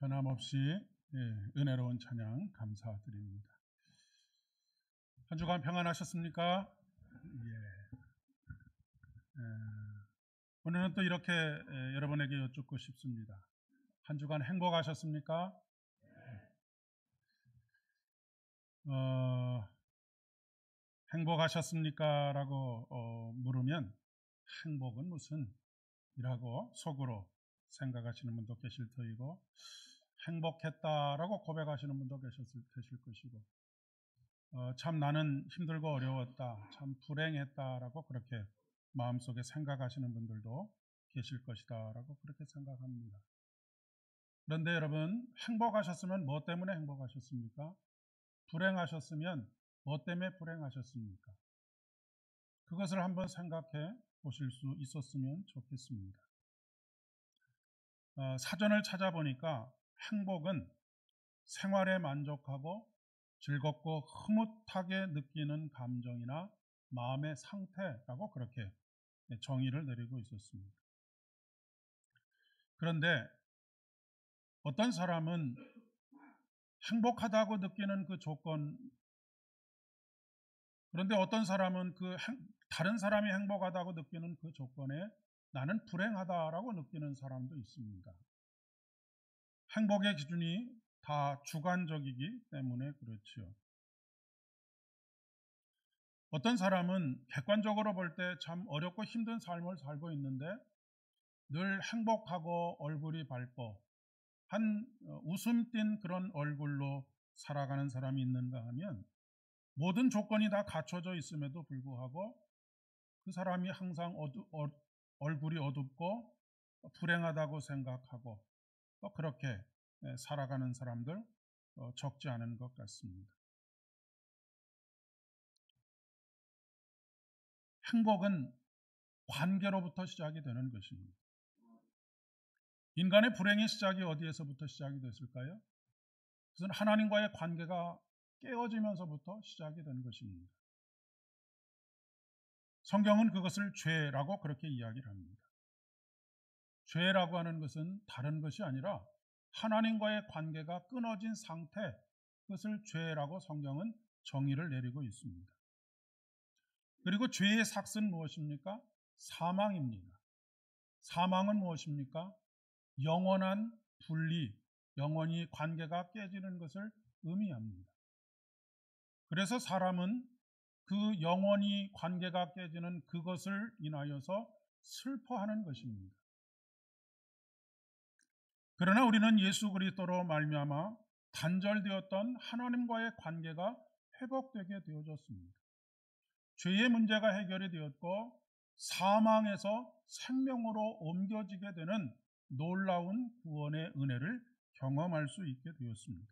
변함없이 은혜로운 찬양 감사드립니다. 한 주간 평안하셨습니까? 오늘은 또 이렇게 여러분에게 여쭙고 싶습니다. 한 주간 행복하셨습니까? 행복하셨습니까? 라고 물으면 행복은 무슨? 이라고 속으로 생각하시는 분도 계실 터이고, 행복했다라고 고백하시는 분도 계실 것이고, 참 나는 힘들고 어려웠다, 참 불행했다라고 그렇게 마음속에 생각하시는 분들도 계실 것이다라고 그렇게 생각합니다. 그런데 여러분, 행복하셨으면 뭐 때문에 행복하셨습니까? 불행하셨으면 뭐 때문에 불행하셨습니까? 그것을 한번 생각해 보실 수 있었으면 좋겠습니다. 사전을 찾아보니까 행복은 생활에 만족하고 즐겁고 흐뭇하게 느끼는 감정이나 마음의 상태라고 그렇게 정의를 내리고 있었습니다. 그런데 어떤 사람은 행복하다고 느끼는 그 조건, 그런데 어떤 사람은 다른 사람이 행복하다고 느끼는 그 조건에 나는 불행하다라고 느끼는 사람도 있습니다. 행복의 기준이 다 주관적이기 때문에 그렇지요. 어떤 사람은 객관적으로 볼 때 참 어렵고 힘든 삶을 살고 있는데 늘 행복하고 얼굴이 밝고 한 웃음 띤 그런 얼굴로 살아가는 사람이 있는가 하면 모든 조건이 다 갖춰져 있음에도 불구하고 그 사람이 항상 얼굴이 어둡고 불행하다고 생각하고 그렇게 살아가는 사람들 적지 않은 것 같습니다. 행복은 관계로부터 시작이 되는 것입니다. 인간의 불행의 시작이 어디에서부터 시작이 됐을까요? 그것은 하나님과의 관계가 깨어지면서부터 시작이 된 것입니다. 성경은 그것을 죄라고 그렇게 이야기를 합니다. 죄라고 하는 것은 다른 것이 아니라 하나님과의 관계가 끊어진 상태, 그것을 죄라고 성경은 정의를 내리고 있습니다. 그리고 죄의 삭은 무엇입니까? 사망입니다. 사망은 무엇입니까? 영원한 분리, 영원히 관계가 깨지는 것을 의미합니다. 그래서 사람은 그 영원히 관계가 깨지는 그것을 인하여서 슬퍼하는 것입니다. 그러나 우리는 예수 그리스도로 말미암아 단절되었던 하나님과의 관계가 회복되게 되어졌습니다. 죄의 문제가 해결이 되었고 사망에서 생명으로 옮겨지게 되는 놀라운 구원의 은혜를 경험할 수 있게 되었습니다.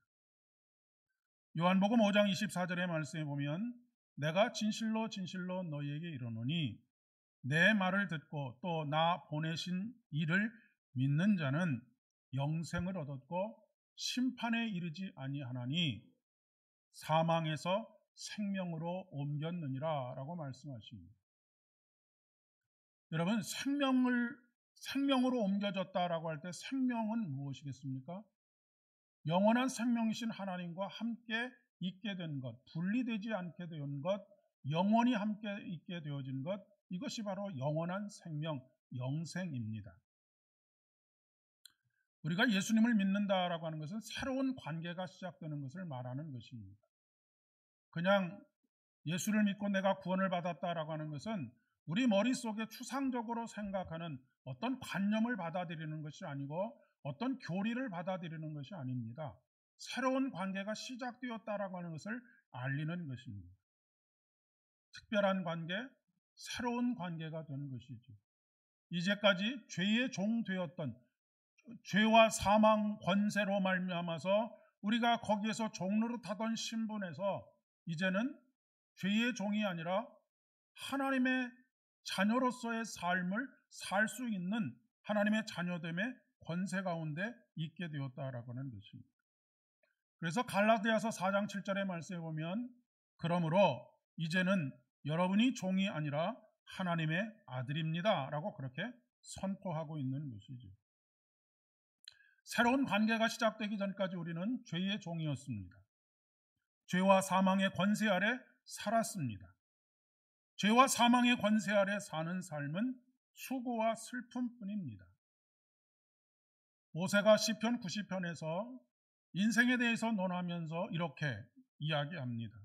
요한복음 5장 24절의 말씀에 보면 내가 진실로 진실로 너희에게 이르노니 내 말을 듣고 또 나 보내신 이를 믿는 자는 영생을 얻었고 심판에 이르지 아니하나니 사망에서 생명으로 옮겼느니라 라고 말씀하십니다. 여러분, 생명으로 옮겨졌다라고 할 때 생명은 무엇이겠습니까? 영원한 생명이신 하나님과 함께 있게 된 것, 분리되지 않게 된 것, 영원히 함께 있게 되어진 것, 이것이 바로 영원한 생명, 영생입니다. 우리가 예수님을 믿는다라고 하는 것은 새로운 관계가 시작되는 것을 말하는 것입니다. 그냥 예수를 믿고 내가 구원을 받았다라고 하는 것은 우리 머릿속에 추상적으로 생각하는 어떤 관념을 받아들이는 것이 아니고 어떤 교리를 받아들이는 것이 아닙니다. 새로운 관계가 시작되었다라고 하는 것을 알리는 것입니다. 특별한 관계, 새로운 관계가 되는 것이죠. 이제까지 죄의 종 되었던 죄와 사망 권세로 말미암아서 우리가 거기에서 종노릇하던 신분에서 이제는 죄의 종이 아니라 하나님의 자녀로서의 삶을 살 수 있는 하나님의 자녀됨의 권세 가운데 있게 되었다라고 하는 것입니다. 그래서 갈라디아서 4장 7절의 말씀에 보면 그러므로 이제는 여러분이 종이 아니라 하나님의 아들입니다 라고 그렇게 선포하고 있는 것이죠. 새로운 관계가 시작되기 전까지 우리는 죄의 종이었습니다. 죄와 사망의 권세 아래 살았습니다. 죄와 사망의 권세 아래 사는 삶은 수고와 슬픔뿐입니다. 모세가 시편 90편에서 인생에 대해서 논하면서 이렇게 이야기합니다.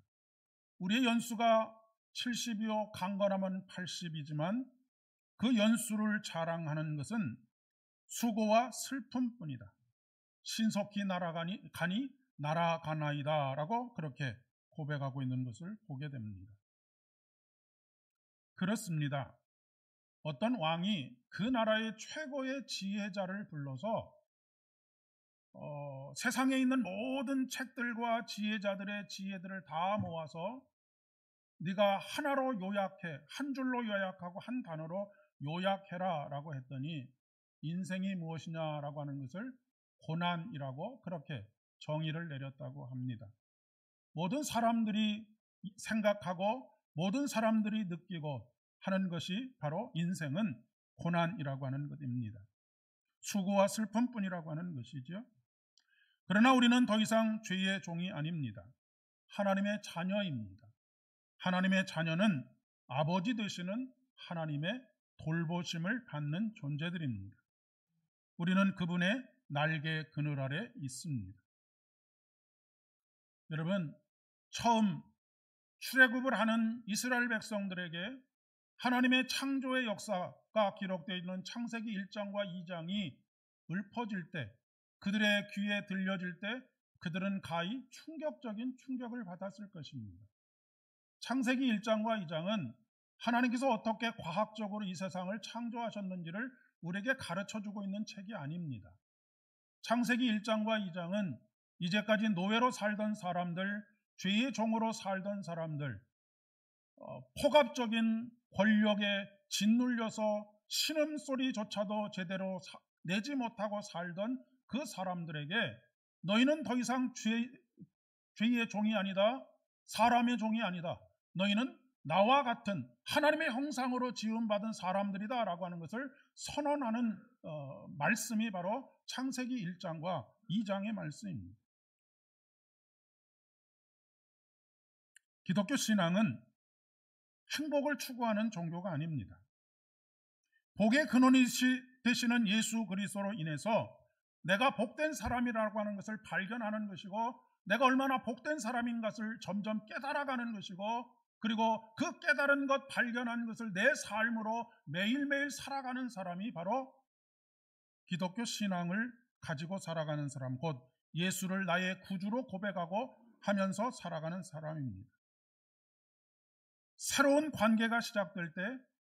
우리의 연수가 70이요 강건하면 80이지만 그 연수를 자랑하는 것은 수고와 슬픔뿐이다. 신속히 날아가나이다 라고 그렇게 고백하고 있는 것을 보게 됩니다. 그렇습니다. 어떤 왕이 그 나라의 최고의 지혜자를 불러서 세상에 있는 모든 책들과 지혜자들의 지혜들을 다 모아서 네가 하나로 요약해, 한 줄로 요약하고 한 단어로 요약해라 라고 했더니 인생이 무엇이냐라고 하는 것을 고난이라고 그렇게 정의를 내렸다고 합니다. 모든 사람들이 생각하고 모든 사람들이 느끼고 하는 것이 바로 인생은 고난이라고 하는 것입니다. 수고와 슬픔뿐이라고 하는 것이죠. 그러나 우리는 더 이상 죄의 종이 아닙니다. 하나님의 자녀입니다. 하나님의 자녀는 아버지 되시는 하나님의 돌보심을 받는 존재들입니다. 우리는 그분의 날개 그늘 아래 있습니다. 여러분, 처음 출애굽을 하는 이스라엘 백성들에게 하나님의 창조의 역사가 기록되어 있는 창세기 1장과 2장이 읊어질 때, 그들의 귀에 들려질 때 그들은 가히 충격적인 충격을 받았을 것입니다. 창세기 1장과 2장은 하나님께서 어떻게 과학적으로 이 세상을 창조하셨는지를 우리에게 가르쳐주고 있는 책이 아닙니다. 창세기 1장과 2장은 이제까지 노예로 살던 사람들, 죄의 종으로 살던 사람들, 폭압적인 권력에 짓눌려서 신음소리조차도 제대로 내지 못하고 살던 그 사람들에게 너희는 더 이상 죄의 종이 아니다, 사람의 종이 아니다, 너희는 나와 같은 하나님의 형상으로 지음받은 사람들이다 라고 하는 것을 선언하는 말씀이 바로 창세기 1장과 2장의 말씀입니다. 기독교 신앙은 행복을 추구하는 종교가 아닙니다. 복의 근원이 되시는 예수 그리스도로 인해서 내가 복된 사람이라고 하는 것을 발견하는 것이고 내가 얼마나 복된 사람인 것을 점점 깨달아가는 것이고 그리고 그 깨달은 것, 발견한 것을 내 삶으로 매일매일 살아가는 사람이 바로 기독교 신앙을 가지고 살아가는 사람, 곧 예수를 나의 구주로 고백하고 하면서 살아가는 사람입니다. 새로운 관계가 시작될 때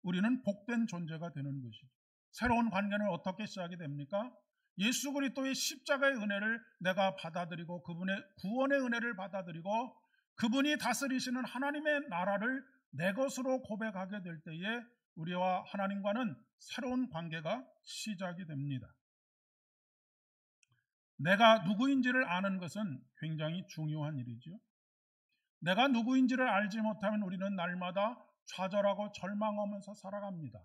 우리는 복된 존재가 되는 것이죠. 새로운 관계는 어떻게 시작이 됩니까? 예수 그리스도의 십자가의 은혜를 내가 받아들이고 그분의 구원의 은혜를 받아들이고 그분이 다스리시는 하나님의 나라를 내 것으로 고백하게 될 때에 우리와 하나님과는 새로운 관계가 시작이 됩니다. 내가 누구인지를 아는 것은 굉장히 중요한 일이죠. 내가 누구인지를 알지 못하면 우리는 날마다 좌절하고 절망하면서 살아갑니다.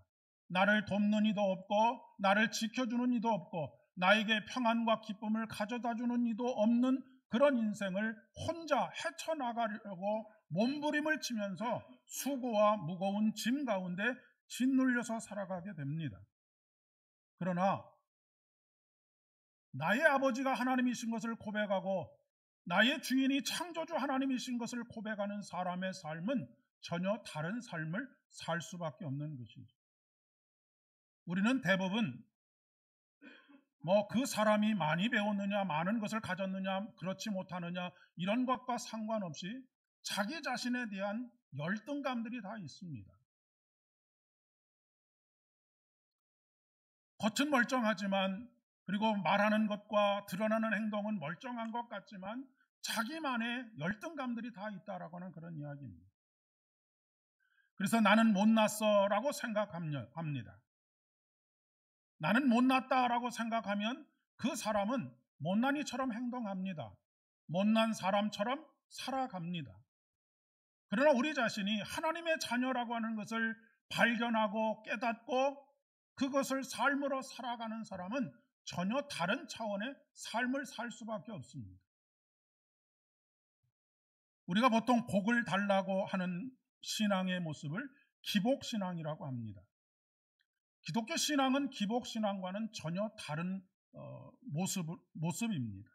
나를 돕는 이도 없고 나를 지켜주는 이도 없고 나에게 평안과 기쁨을 가져다주는 이도 없는 그런 인생을 혼자 헤쳐나가려고 몸부림을 치면서 수고와 무거운 짐 가운데 짓눌려서 살아가게 됩니다. 그러나 나의 아버지가 하나님이신 것을 고백하고 나의 주인이 창조주 하나님이신 것을 고백하는 사람의 삶은 전혀 다른 삶을 살 수밖에 없는 것이죠. 우리는 대부분 그 사람이 많이 배웠느냐, 많은 것을 가졌느냐, 그렇지 못하느냐 이런 것과 상관없이 자기 자신에 대한 열등감들이 다 있습니다. 겉은 멀쩡하지만 그리고 말하는 것과 드러나는 행동은 멀쩡한 것 같지만 자기만의 열등감들이 다 있다라고 하는 그런 이야기입니다. 그래서 나는 못났어 라고 생각합니다. 나는 못났다라고 생각하면 그 사람은 못난이처럼 행동합니다. 못난 사람처럼 살아갑니다. 그러나 우리 자신이 하나님의 자녀라고 하는 것을 발견하고 깨닫고 그것을 삶으로 살아가는 사람은 전혀 다른 차원의 삶을 살 수밖에 없습니다. 우리가 보통 복을 달라고 하는 신앙의 모습을 기복신앙이라고 합니다. 기독교 신앙은 기복신앙과는 전혀 다른 모습입니다.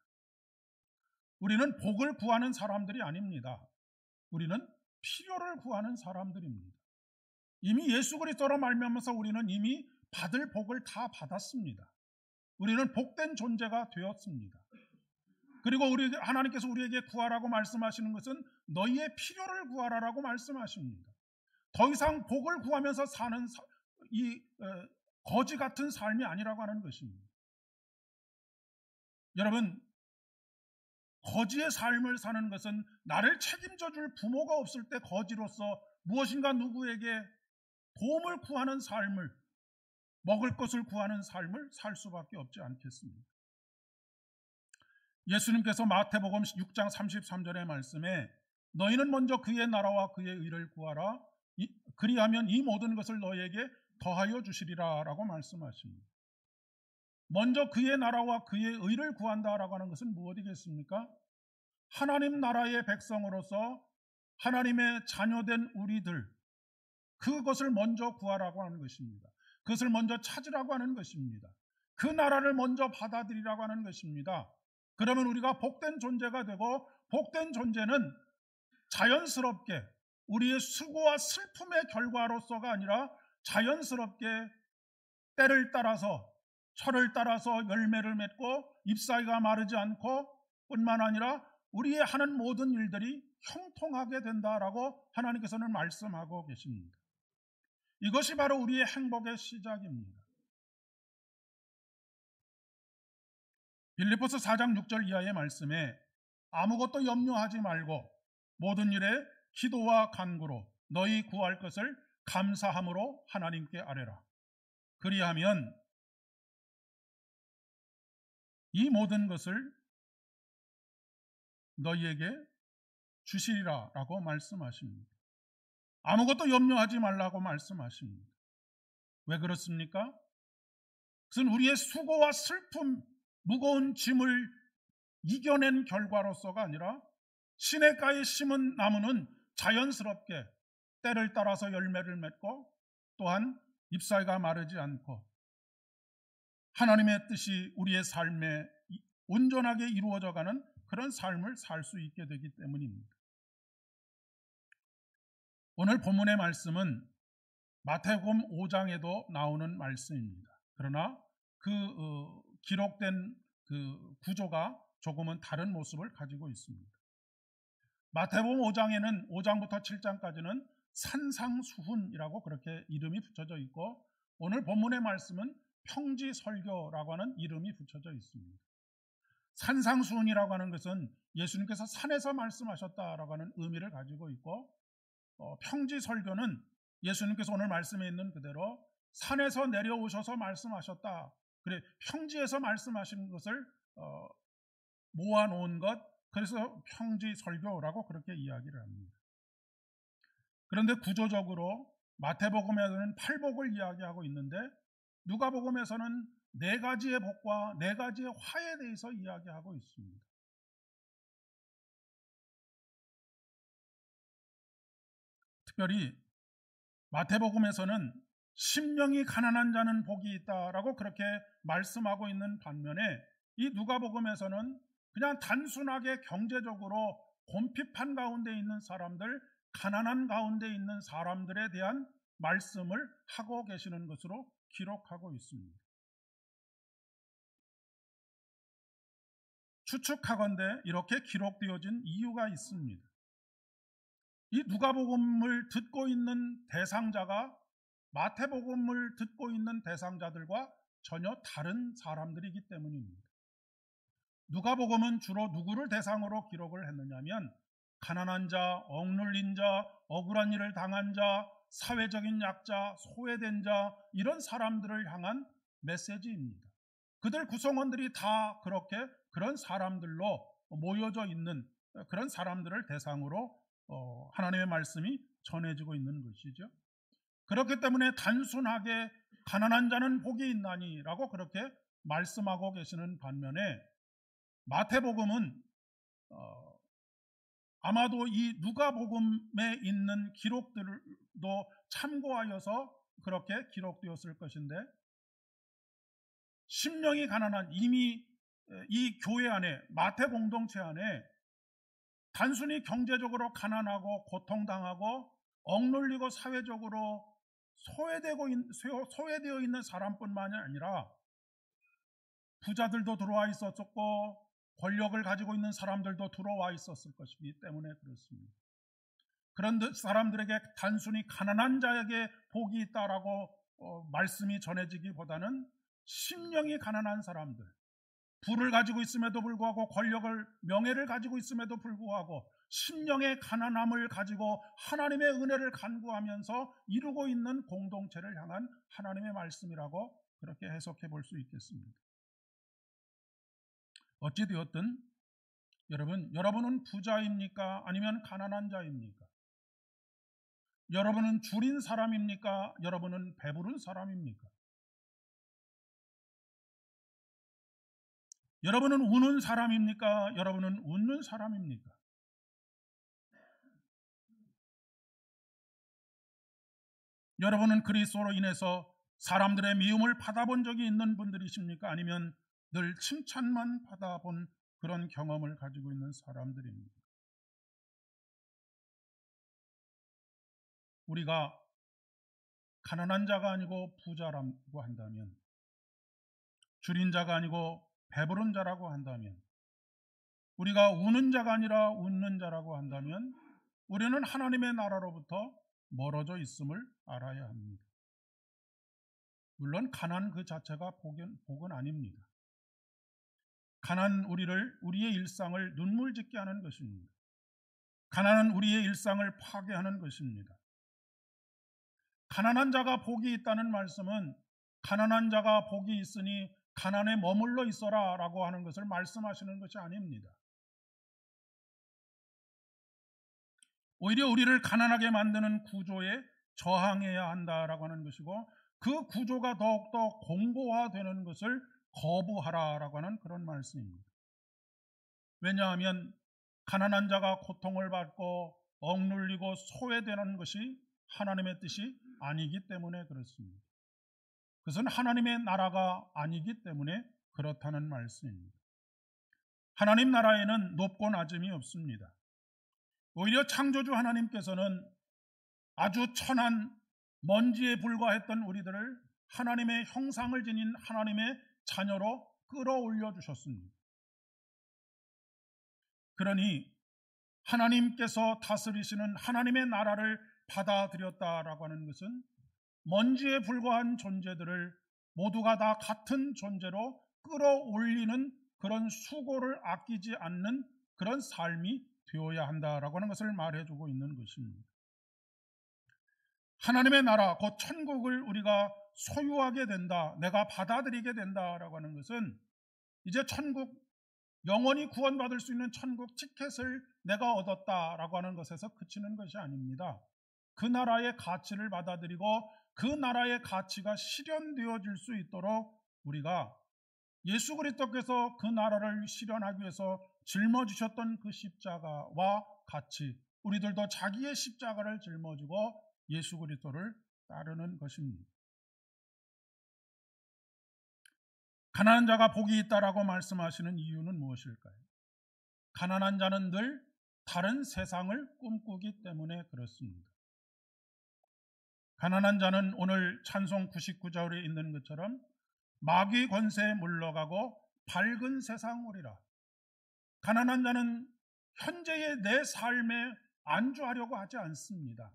우리는 복을 구하는 사람들이 아닙니다. 우리는 필요를 구하는 사람들입니다. 이미 예수 그리스도로 말미암아서 우리는 이미 받을 복을 다 받았습니다. 우리는 복된 존재가 되었습니다. 그리고 하나님께서 우리에게 구하라고 말씀하시는 것은 너희의 필요를 구하라라고 말씀하십니다. 더 이상 복을 구하면서 사는 거지 같은 삶이 아니라고 하는 것입니다. 여러분, 거지의 삶을 사는 것은 나를 책임져 줄 부모가 없을 때 거지로서 무엇인가 누구에게 도움을 구하는 삶을, 먹을 것을 구하는 삶을 살 수밖에 없지 않겠습니까? 예수님께서 마태복음 6장 33절의 말씀에 너희는 먼저 그의 나라와 그의 의를 구하라. 그리하면 이 모든 것을 너희에게 더하여 주시리라 라고 말씀하십니다. 먼저 그의 나라와 그의 의를 구한다라고 하는 것은 무엇이겠습니까? 하나님 나라의 백성으로서 하나님의 자녀된 우리들, 그것을 먼저 구하라고 하는 것입니다. 그것을 먼저 찾으라고 하는 것입니다. 그 나라를 먼저 받아들이라고 하는 것입니다. 그러면 우리가 복된 존재가 되고, 복된 존재는 자연스럽게 우리의 수고와 슬픔의 결과로서가 아니라 자연스럽게 때를 따라서, 철을 따라서 열매를 맺고 잎사귀가 마르지 않고 뿐만 아니라 우리의 하는 모든 일들이 형통하게 된다라고 하나님께서는 말씀하고 계십니다. 이것이 바로 우리의 행복의 시작입니다. 빌립보서 4장 6절 이하의 말씀에 아무것도 염려하지 말고 모든 일에 기도와 간구로 너희 구할 것을 감사함으로 하나님께 아뢰라. 그리하면 이 모든 것을 너희에게 주시리라 라고 말씀하십니다. 아무것도 염려하지 말라고 말씀하십니다. 왜 그렇습니까? 그것은 우리의 수고와 슬픔, 무거운 짐을 이겨낸 결과로서가 아니라 시냇가에 심은 나무는 자연스럽게 때를 따라서 열매를 맺고 또한 잎사귀가 마르지 않고 하나님의 뜻이 우리의 삶에 온전하게 이루어져가는 그런 삶을 살 수 있게 되기 때문입니다. 오늘 본문의 말씀은 마태복음 5장에도 나오는 말씀입니다. 그러나 기록된 그 구조가 조금은 다른 모습을 가지고 있습니다. 마태복음 5장에는 5장부터 7장까지는 산상수훈이라고 그렇게 이름이 붙여져 있고, 오늘 본문의 말씀은 평지설교라고 하는 이름이 붙여져 있습니다. 산상수훈이라고 하는 것은 예수님께서 산에서 말씀하셨다라고 하는 의미를 가지고 있고, 평지설교는 예수님께서 오늘 말씀에 있는 그대로 산에서 내려오셔서 말씀하셨다. 그래, 평지에서 말씀하시는 것을 모아놓은 것, 그래서 평지설교라고 그렇게 이야기를 합니다. 그런데 구조적으로 마태복음에서는 8복을 이야기하고 있는데 누가복음에서는 4가지의 복과 4가지의 화에 대해서 이야기하고 있습니다. 특별히 마태복음에서는 심령이 가난한 자는 복이 있다라고 그렇게 말씀하고 있는 반면에 이 누가복음에서는 그냥 단순하게 경제적으로 곤핍한 가운데 있는 사람들, 가난한 가운데 있는 사람들에 대한 말씀을 하고 계시는 것으로 기록하고 있습니다. 추측하건대 이렇게 기록되어진 이유가 있습니다. 이 누가복음을 듣고 있는 대상자가 마태복음을 듣고 있는 대상자들과 전혀 다른 사람들이기 때문입니다. 누가복음은 주로 누구를 대상으로 기록을 했느냐면 가난한 자, 억눌린 자, 억울한 일을 당한 자, 사회적인 약자, 소외된 자, 이런 사람들을 향한 메시지입니다. 그들 구성원들이 다 그렇게 그런 사람들로 모여져 있는 그런 사람들을 대상으로 하나님의 말씀이 전해지고 있는 것이죠. 그렇기 때문에 단순하게 가난한 자는 복이 있나니라고 그렇게 말씀하고 계시는 반면에 마태복음은 아마도 이 누가복음에 있는 기록들도 참고하여서 그렇게 기록되었을 것인데, 심령이 가난한, 이미 이 교회 안에, 마태 공동체 안에 단순히 경제적으로 가난하고 고통당하고 억눌리고 사회적으로 소외되어 있는 사람뿐만이 아니라 부자들도 들어와 있었고 권력을 가지고 있는 사람들도 들어와 있었을 것이기 때문에 그렇습니다. 그런 사람들에게 단순히 가난한 자에게 복이 있다라고 말씀이 전해지기보다는 심령이 가난한 사람들, 부를 가지고 있음에도 불구하고 권력을, 명예를 가지고 있음에도 불구하고 심령의 가난함을 가지고 하나님의 은혜를 간구하면서 이루고 있는 공동체를 향한 하나님의 말씀이라고 그렇게 해석해 볼 수 있겠습니다. 어찌되었든 여러분은 부자입니까? 아니면 가난한 자입니까? 여러분은 줄인 사람입니까? 여러분은 배부른 사람입니까? 여러분은 우는 사람입니까? 여러분은 웃는 사람입니까? 여러분은 그리스도로 인해서 사람들의 미움을 받아본 적이 있는 분들이십니까? 아니면 늘 칭찬만 받아본 그런 경험을 가지고 있는 사람들입니까? 우리가 가난한 자가 아니고 부자라고 한다면, 줄인 자가 아니고 배부른 자라고 한다면, 우리가 우는 자가 아니라 웃는 자라고 한다면 우리는 하나님의 나라로부터 멀어져 있음을 알아야 합니다. 물론 가난 그 자체가 복은 아닙니다. 가난 우리의 일상을 눈물짓게 하는 것입니다. 가난은 우리의 일상을 파괴하는 것입니다. 가난한 자가 복이 있다는 말씀은 가난한 자가 복이 있으니 가난에 머물러 있어라 라고 하는 것을 말씀하시는 것이 아닙니다. 오히려 우리를 가난하게 만드는 구조에 저항해야 한다라고 하는 것이고, 그 구조가 더욱더 공고화되는 것을 거부하라라고 하는 그런 말씀입니다. 왜냐하면 가난한 자가 고통을 받고 억눌리고 소외되는 것이 하나님의 뜻이 아니기 때문에 그렇습니다. 그것은 하나님의 나라가 아니기 때문에 그렇다는 말씀입니다. 하나님 나라에는 높고 낮음이 없습니다. 오히려 창조주 하나님께서는 아주 천한 먼지에 불과했던 우리들을 하나님의 형상을 지닌 하나님의 자녀로 끌어올려 주셨습니다. 그러니 하나님께서 다스리시는 하나님의 나라를 받아들였다라고 하는 것은 먼지에 불과한 존재들을 모두가 다 같은 존재로 끌어올리는 그런 수고를 아끼지 않는 그런 삶이 되어야 한다라고 하는 것을 말해주고 있는 것입니다. 하나님의 나라, 곧 천국을 우리가 소유하게 된다, 내가 받아들이게 된다라고 하는 것은 이제 천국, 영원히 구원받을 수 있는 천국 티켓을 내가 얻었다라고 하는 것에서 그치는 것이 아닙니다. 그 나라의 가치를 받아들이고 그 나라의 가치가 실현되어질 수 있도록 우리가 예수 그리스도께서 그 나라를 실현하기 위해서 짊어지셨던 그 십자가와 같이 우리들도 자기의 십자가를 짊어지고 예수 그리스도를 따르는 것입니다. 가난한 자가 복이 있다라고 말씀하시는 이유는 무엇일까요? 가난한 자는 늘 다른 세상을 꿈꾸기 때문에 그렇습니다. 가난한 자는 오늘 찬송 99절에 있는 것처럼 마귀 권세에 물러가고 밝은 세상 오리라. 가난한 자는 현재의 내 삶에 안주하려고 하지 않습니다.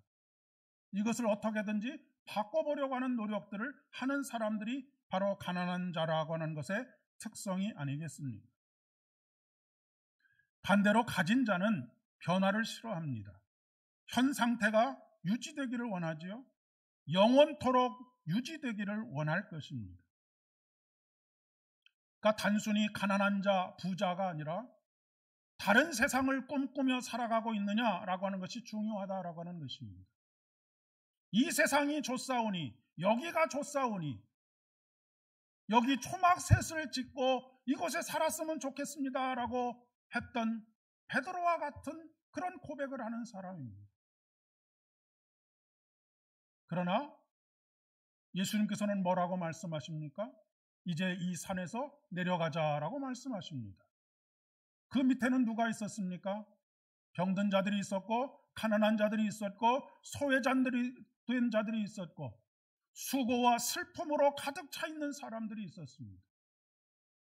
이것을 어떻게든지 바꿔보려고 하는 노력들을 하는 사람들이 바로 가난한 자라고 하는 것의 특성이 아니겠습니까? 반대로 가진 자는 변화를 싫어합니다. 현 상태가 유지되기를 원하지요. 영원토록 유지되기를 원할 것입니다. 그러니까 단순히 가난한 자, 부자가 아니라 다른 세상을 꿈꾸며 살아가고 있느냐라고 하는 것이 중요하다라고 하는 것입니다. 이 세상이 좋사오니, 여기가 좋사오니, 여기 초막셋을 짓고 이곳에 살았으면 좋겠습니다라고 했던 베드로와 같은 그런 고백을 하는 사람입니다. 그러나 예수님께서는 뭐라고 말씀하십니까? 이제 이 산에서 내려가자라고 말씀하십니다. 그 밑에는 누가 있었습니까? 병든 자들이 있었고, 가난한 자들이 있었고, 소외자들이 된 자들이 있었고, 수고와 슬픔으로 가득 차 있는 사람들이 있었습니다.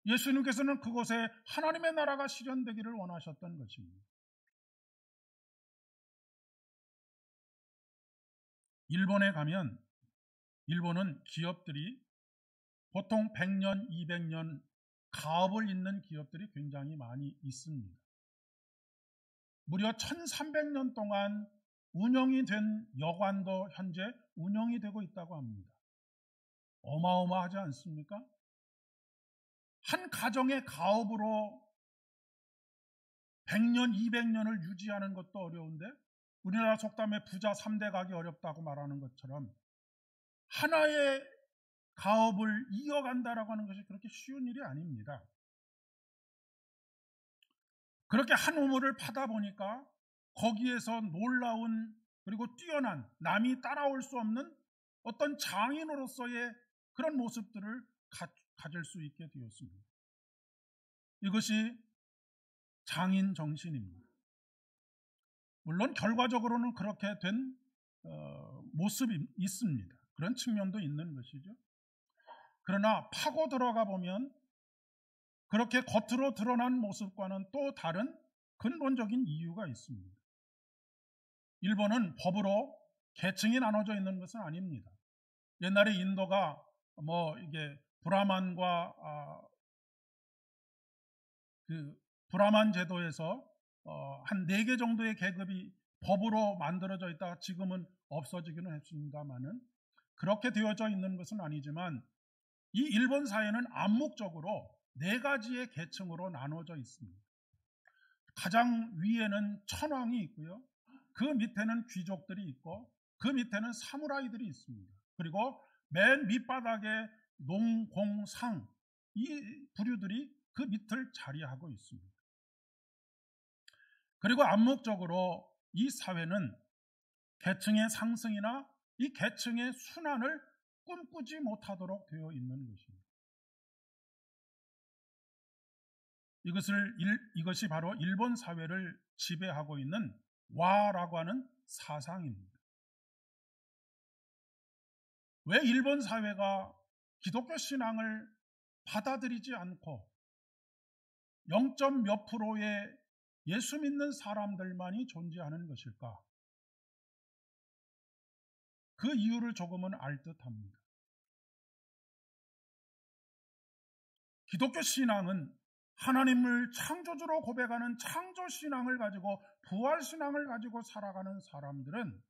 예수님께서는 그곳에 하나님의 나라가 실현되기를 원하셨던 것입니다. 일본에 가면 일본은 기업들이 보통 100년, 200년 가업을 잇는 기업들이 굉장히 많이 있습니다. 무려 1300년 동안 운영이 된 여관도 현재 운영이 되고 있다고 합니다. 어마어마하지 않습니까? 한 가정의 가업으로 100년, 200년을 유지하는 것도 어려운데 우리나라 속담에 부자 3대 가기 어렵다고 말하는 것처럼 하나의 가업을 이어간다라고 하는 것이 그렇게 쉬운 일이 아닙니다. 그렇게 한 우물을 파다 보니까 거기에서 놀라운 그리고 뛰어난 남이 따라올 수 없는 어떤 장인으로서의 그런 모습들을 가질 수 있게 되었습니다. 이것이 장인 정신입니다. 물론 결과적으로는 그렇게 된 모습이 있습니다. 그런 측면도 있는 것이죠. 그러나 파고 들어가 보면 그렇게 겉으로 드러난 모습과는 또 다른 근본적인 이유가 있습니다. 일본은 법으로 계층이 나눠져 있는 것은 아닙니다. 옛날에 인도가 이게 브라만과 그 브라만 제도에서 한 4개 정도의 계급이 법으로 만들어져 있다가 지금은 없어지기는 했습니다만은 그렇게 되어져 있는 것은 아니지만 이 일본 사회는 암묵적으로 4가지의 계층으로 나눠져 있습니다. 가장 위에는 천황이 있고요. 그 밑에는 귀족들이 있고 그 밑에는 사무라이들이 있습니다. 그리고 맨 밑바닥에 농, 공, 상 이 부류들이 그 밑을 자리하고 있습니다. 그리고 암묵적으로 이 사회는 계층의 상승이나 이 계층의 순환을 꿈꾸지 못하도록 되어 있는 것입니다. 이것이 바로 일본 사회를 지배하고 있는 와라고 하는 사상입니다. 왜 일본 사회가 기독교 신앙을 받아들이지 않고 0몇 프로의 예수 믿는 사람들만이 존재하는 것일까? 그 이유를 조금은 알 듯합니다. 기독교 신앙은 하나님을 창조주로 고백하는 창조신앙을 가지고 부활신앙을 가지고 살아가는 사람들은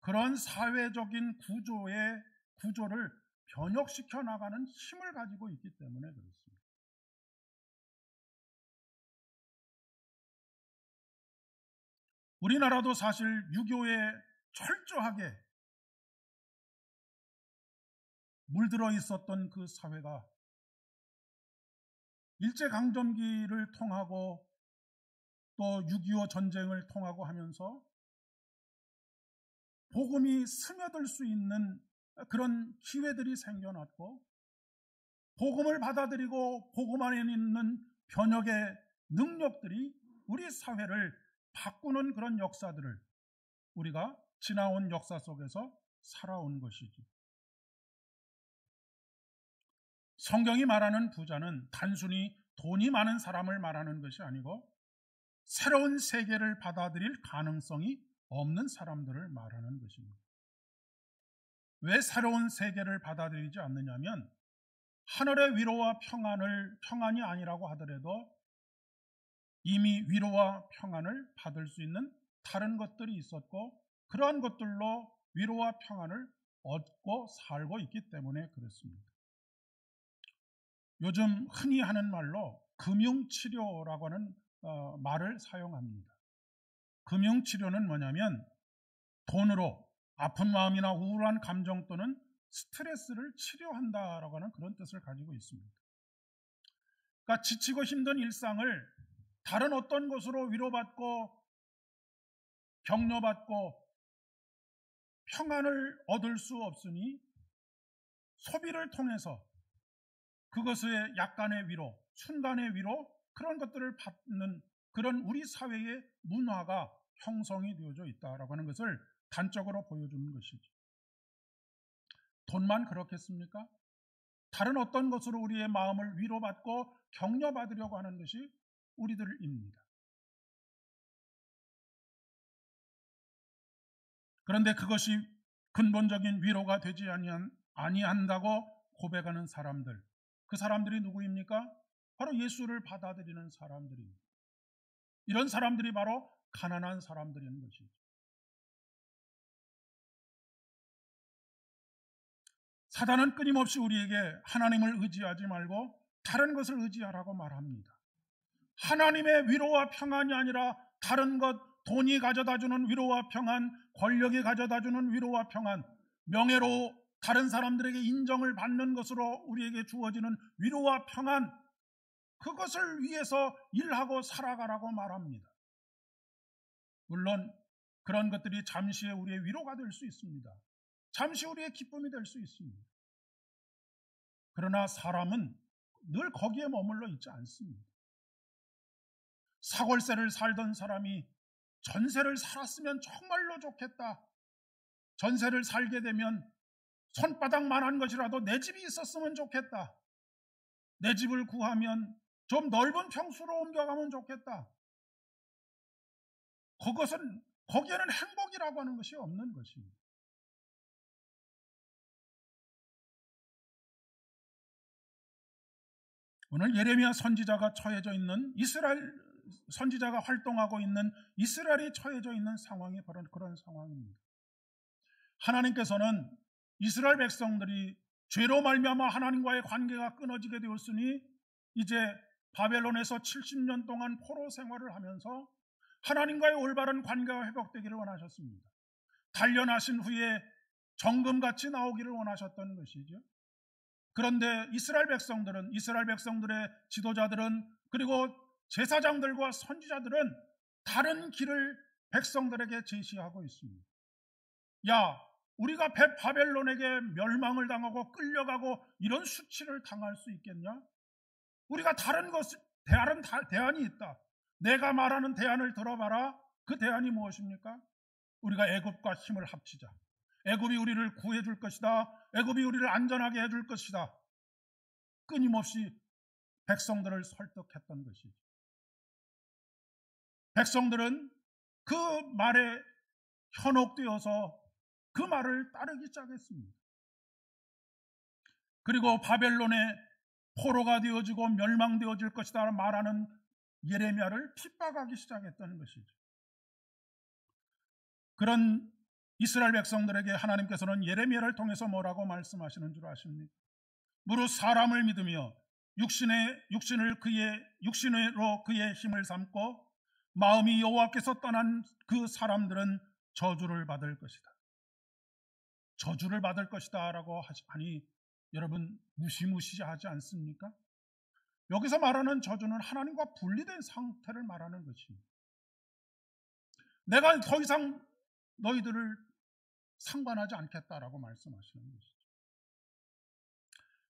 그런 사회적인 구조를 변혁시켜 나가는 힘을 가지고 있기 때문에 그렇습니다. 우리나라도 사실 유교에 철저하게 물들어 있었던 그 사회가 일제강점기를 통하고 또 6.25 전쟁을 통하고 하면서 복음이 스며들 수 있는 그런 기회들이 생겨났고 복음을 받아들이고 복음 안에 있는 변혁의 능력들이 우리 사회를 바꾸는 그런 역사들을 우리가 지나온 역사 속에서 살아온 것이죠. 성경이 말하는 부자는 단순히 돈이 많은 사람을 말하는 것이 아니고 새로운 세계를 받아들일 가능성이 없는 사람들을 말하는 것입니다. 왜 새로운 세계를 받아들이지 않느냐면 하늘의 위로와 평안이 아니라고 하더라도 이미 위로와 평안을 받을 수 있는 다른 것들이 있었고 그러한 것들로 위로와 평안을 얻고 살고 있기 때문에 그렇습니다. 요즘 흔히 하는 말로 금융치료라고 하는 말을 사용합니다. 금융치료는 뭐냐면 돈으로 아픈 마음이나 우울한 감정 또는 스트레스를 치료한다라고 하는 그런 뜻을 가지고 있습니다. 그러니까 지치고 힘든 일상을 다른 어떤 것으로 위로받고 격려받고 평안을 얻을 수 없으니 소비를 통해서 그것의 약간의 위로, 순간의 위로, 그런 것들을 받는 그런 우리 사회의 문화가 형성이 되어져 있다라고 하는 것을 단적으로 보여주는 것이죠. 돈만 그렇겠습니까? 다른 어떤 것으로 우리의 마음을 위로받고 격려받으려고 하는 것이 우리들입니다. 그런데 그것이 근본적인 위로가 되지 아니한다고 고백하는 사람들, 그 사람들이 누구입니까? 바로 예수를 받아들이는 사람들입니다. 이런 사람들이 바로 가난한 사람들인 것이죠. 사단은 끊임없이 우리에게 하나님을 의지하지 말고 다른 것을 의지하라고 말합니다. 하나님의 위로와 평안이 아니라 다른 것, 돈이 가져다주는 위로와 평안, 권력이 가져다주는 위로와 평안, 명예로 다른 사람들에게 인정을 받는 것으로 우리에게 주어지는 위로와 평안, 그것을 위해서 일하고 살아가라고 말합니다. 물론 그런 것들이 잠시의 우리의 위로가 될 수 있습니다. 잠시 우리의 기쁨이 될 수 있습니다. 그러나 사람은 늘 거기에 머물러 있지 않습니다. 사골세를 살던 사람이 전세를 살았으면 정말로 좋겠다. 전세를 살게 되면 손바닥만한 것이라도 내 집이 있었으면 좋겠다. 내 집을 구하면 좀 넓은 평수로 옮겨가면 좋겠다. 거기에는 행복이라고 하는 것이 없는 것입니다. 오늘 예레미야 선지자가 처해져 있는 선지자가 활동하고 있는 이스라엘이 처해져 있는 상황이 바로 그런 상황입니다. 하나님께서는 이스라엘 백성들이 죄로 말미암아 하나님과의 관계가 끊어지게 되었으니 이제 바벨론에서 70년 동안 포로 생활을 하면서 하나님과의 올바른 관계가 회복되기를 원하셨습니다. 단련하신 후에 정금같이 나오기를 원하셨던 것이죠. 그런데 이스라엘 백성들의 지도자들은, 그리고 제사장들과 선지자들은 다른 길을 백성들에게 제시하고 있습니다. 야, 우리가 바벨론에게 멸망을 당하고 끌려가고 이런 수치를 당할 수 있겠냐? 우리가 다른 대안이 있다. 내가 말하는 대안을 들어봐라. 그 대안이 무엇입니까? 우리가 애굽과 힘을 합치자. 애굽이 우리를 구해줄 것이다. 애굽이 우리를 안전하게 해줄 것이다. 끊임없이 백성들을 설득했던 것이죠. 백성들은 그 말에 현혹되어서 그 말을 따르기 시작했습니다. 그리고 바벨론의 포로가 되어지고 멸망되어질 것이다 말하는 예레미야를 핍박하기 시작했던 것이죠. 그런 이스라엘 백성들에게 하나님께서는 예레미야를 통해서 뭐라고 말씀하시는 줄 아십니까? 무릇 사람을 믿으며 육신으로 그의 힘을 삼고 마음이 여호와께서 떠난 그 사람들은 저주를 받을 것이다. 저주를 받을 것이다 라고 하니 여러분 무시무시하지 않습니까? 여기서 말하는 저주는 하나님과 분리된 상태를 말하는 것입니다. 내가 더 이상 너희들을 상관하지 않겠다라고 말씀하시는 것이죠.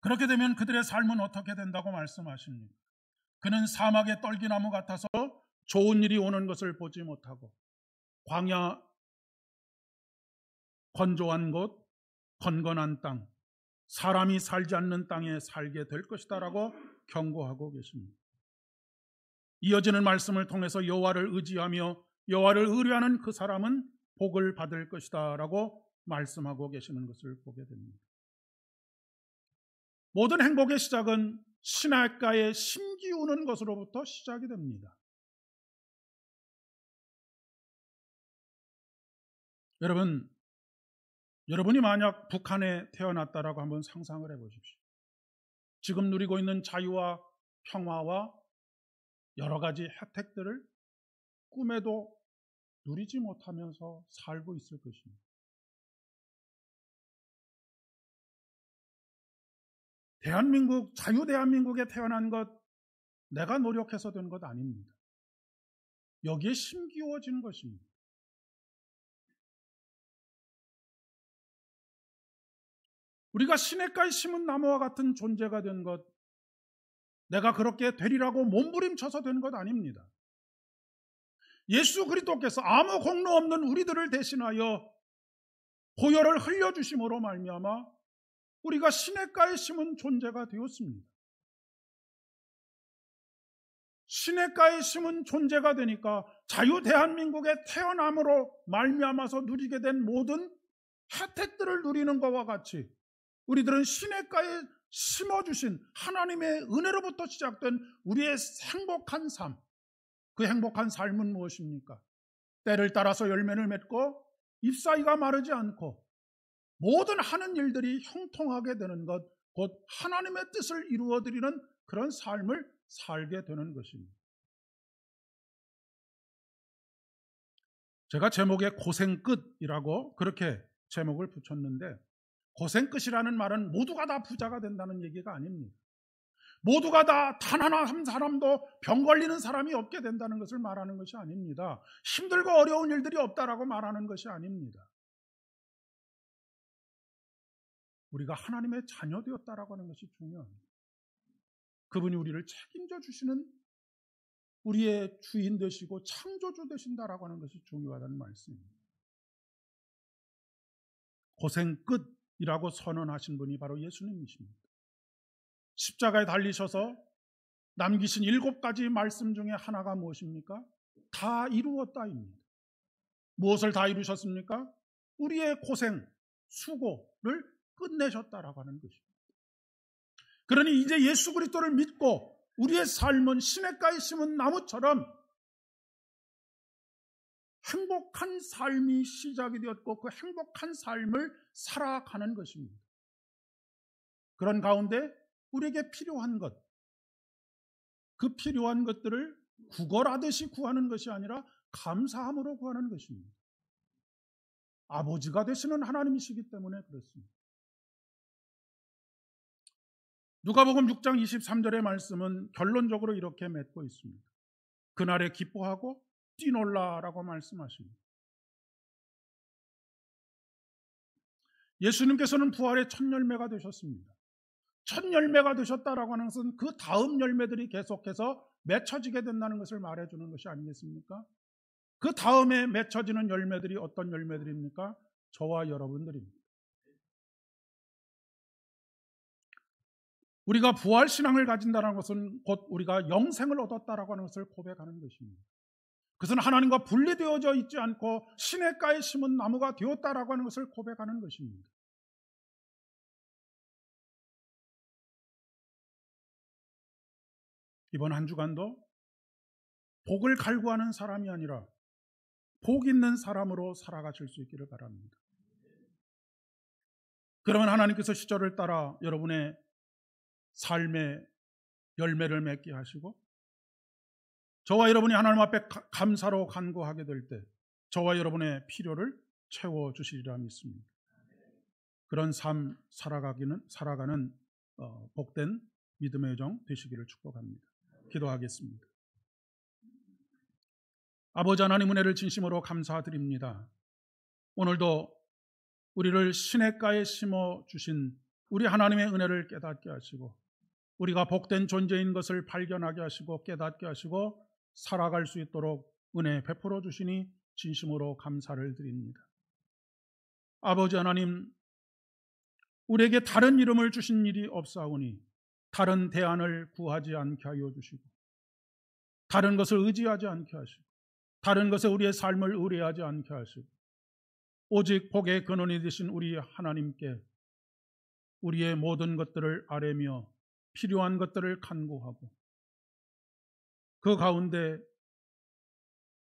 그렇게 되면 그들의 삶은 어떻게 된다고 말씀하십니까? 그는 사막의 떨기나무 같아서 좋은 일이 오는 것을 보지 못하고 광야, 건조한 곳, 건건한 땅, 사람이 살지 않는 땅에 살게 될 것이다 라고 경고하고 계십니다. 이어지는 말씀을 통해서 여호와를 의지하며 여호와를 의뢰하는 그 사람은 복을 받을 것이다 라고 말씀하고 계시는 것을 보게 됩니다. 모든 행복의 시작은 신학가에 심기우는 것으로부터 시작이 됩니다. 여러분이 만약 북한에 태어났다라고 한번 상상을 해보십시오. 지금 누리고 있는 자유와 평화와 여러 가지 혜택들을 꿈에도 누리지 못하면서 살고 있을 것입니다. 대한민국, 자유 대한민국에 태어난 것 내가 노력해서 된 것 아닙니다. 여기에 심기워진 것입니다. 우리가 시냇가에 심은 나무와 같은 존재가 된 것, 내가 그렇게 되리라고 몸부림쳐서 된 것 아닙니다. 예수 그리스도께서 아무 공로 없는 우리들을 대신하여 보혈을 흘려주심으로 말미암아 우리가 시냇가에 심은 존재가 되었습니다. 시냇가에 심은 존재가 되니까 자유 대한민국에 태어남으로 말미암아서 누리게 된 모든 혜택들을 누리는 것과 같이 우리들은 시냇가에 심어주신 하나님의 은혜로부터 시작된 우리의 행복한 삶, 그 행복한 삶은 무엇입니까? 때를 따라서 열매를 맺고 잎사귀가 마르지 않고 모든 하는 일들이 형통하게 되는 것, 곧 하나님의 뜻을 이루어드리는 그런 삶을 살게 되는 것입니다. 제가 제목에 고생 끝이라고 그렇게 제목을 붙였는데, 고생 끝이라는 말은 모두가 다 부자가 된다는 얘기가 아닙니다. 모두가 다 단 하나 한 사람도 병 걸리는 사람이 없게 된다는 것을 말하는 것이 아닙니다. 힘들고 어려운 일들이 없다라고 말하는 것이 아닙니다. 우리가 하나님의 자녀 되었다라고 하는 것이 중요합니다. 그분이 우리를 책임져 주시는 우리의 주인 되시고 창조주 되신다라고 하는 것이 중요하다는 말씀입니다. 고생 끝이라고 선언하신 분이 바로 예수님이십니다. 십자가에 달리셔서 남기신 7가지 말씀 중에 하나가 무엇입니까? 다 이루었다입니다. 무엇을 다 이루셨습니까? 우리의 고생, 수고를 끝내셨다라고 하는 것입니다. 그러니 이제 예수 그리스도를 믿고 우리의 삶은 시냇가에 심은 나무처럼 행복한 삶이 시작이 되었고 그 행복한 삶을 살아가는 것입니다. 그런 가운데 우리에게 필요한 것, 그 필요한 것들을 구걸하듯이 구하는 것이 아니라 감사함으로 구하는 것입니다. 아버지가 되시는 하나님이시기 때문에 그렇습니다. 누가복음 6장 23절의 말씀은 결론적으로 이렇게 맺고 있습니다. 그날에 기뻐하고 뛰놀라라고 말씀하십니다. 예수님께서는 부활의 첫 열매가 되셨습니다. 첫 열매가 되셨다라고 하는 것은 그 다음 열매들이 계속해서 맺혀지게 된다는 것을 말해주는 것이 아니겠습니까? 그 다음에 맺혀지는 열매들이 어떤 열매들입니까? 저와 여러분들입니다. 우리가 부활신앙을 가진다는 것은 곧 우리가 영생을 얻었다라고 하는 것을 고백하는 것입니다. 그것은 하나님과 분리되어져 있지 않고 시냇가에 심은 나무가 되었다라고 하는 것을 고백하는 것입니다. 이번 한 주간도 복을 갈구하는 사람이 아니라 복 있는 사람으로 살아가실 수 있기를 바랍니다. 그러면 하나님께서 시절을 따라 여러분의 삶의 열매를 맺게 하시고 저와 여러분이 하나님 앞에 감사로 간구하게 될 때 저와 여러분의 필요를 채워주시리라 믿습니다. 그런 삶 살아가는 복된 믿음의 여정 되시기를 축복합니다. 기도하겠습니다. 아버지 하나님 은혜를 진심으로 감사드립니다. 오늘도 우리를 시냇가에 심어주신 우리 하나님의 은혜를 깨닫게 하시고 우리가 복된 존재인 것을 발견하게 하시고 깨닫게 하시고 살아갈 수 있도록 은혜 베풀어 주시니 진심으로 감사를 드립니다. 아버지 하나님, 우리에게 다른 이름을 주신 일이 없사오니 다른 대안을 구하지 않게 하여 주시고 다른 것을 의지하지 않게 하시고 다른 것에 우리의 삶을 의뢰하지 않게 하시고 오직 복의 근원이 되신 우리 하나님께 우리의 모든 것들을 아뢰며 필요한 것들을 간구하고 그 가운데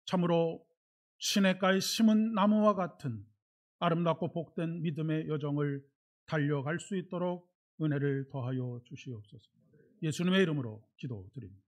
참으로 시냇가에 심은 나무와 같은 아름답고 복된 믿음의 여정을 달려갈 수 있도록 은혜를 더하여 주시옵소서. 예수님의 이름으로 기도드립니다.